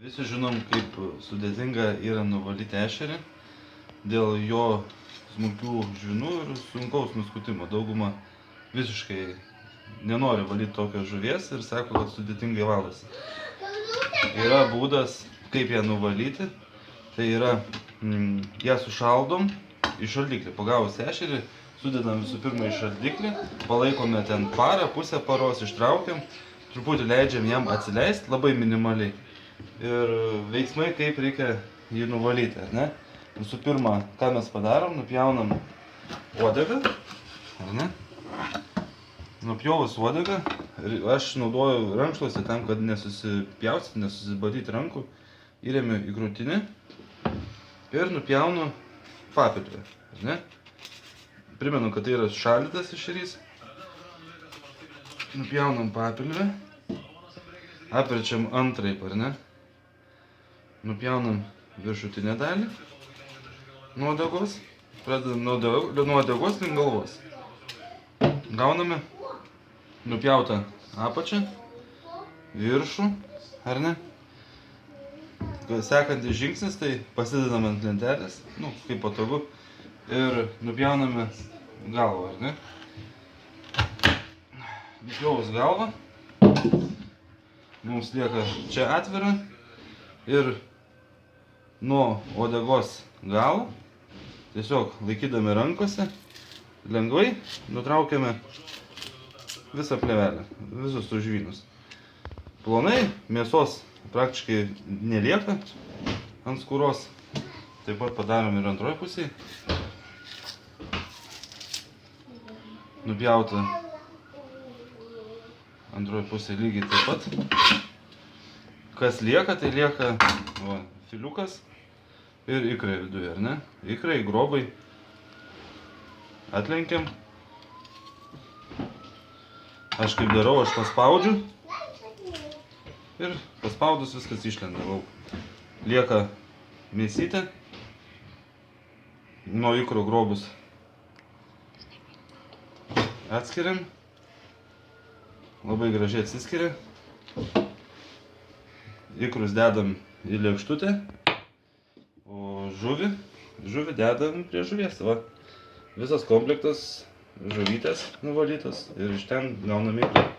Visi žinom, kaip sudėtinga yra nuvalyti ešerį dėl jo smulkių žvynų ir sunkaus nuskutimo. Dauguma visiškai nenori valyti tokios žuvies ir sako, kad sudėtingai valosi. Yra būdas, kaip ją nuvalyti. Tai yra, ją sušaldom į šaldiklį. Pagavus ešerį, sudedam visų pirma į šaldiklį, palaikome ten parą, pusę paros, ištraukiam, truputį leidžiam jam atsileisti, labai minimaliai. Ir veiksmai, kaip reikia jį nuvalyti, ar ne? Visų pirma, ką mes padarom, nupjaunam uodegą, ar ne? Nupjovus uodegą, aš naudoju rankšluostį tam, kad nesusipjaustyt, nesusibadyti rankų, įremiu į krūtinę ir nupjaunu papilvę, ar ne? Primenu, kad tai yra šaldytas ešerys. Nupjaunam papilvę, apverčiam antraip, ar ne? Nupjaunam viršutinę dalį nuo uodegos, pradedam nuo uodegos link galvos. Gauname nupjautą apačią, viršų, ar ne? Sekantis žingsnis, tai pasidedam ant lentelės, kaip patogu, ir nupjauname galvą, ar ne? Nupjovus galvą, mums lieka čia atvira ir nuo uodegos galo, tiesiog laikydami rankose, lengvai nutraukiame visą plėvelę, visus žvynus. Plonai, mėsos praktiškai nelieka ant skūros, taip pat padarom ir antroje pusėje. Nupjauta antroje pusėje lygiai taip pat. Kas lieka, tai lieka filiukas ir ikrai viduje, ar ne? Ikrai, grobai. Atlenkiam. Aš kaip darau, aš paspaudžiu. Ir paspaudus viskas išlenda lauk. Lieka mėsytė. Nuo ikrų grobus atskiriam. Labai gražiai atsiskiria. Ikrus dedam į lėkštutę, o žuvį dedam prie žuvies. Va. Visas komplektas žuvytės nuvalytas ir iš ten gaunam ikrą.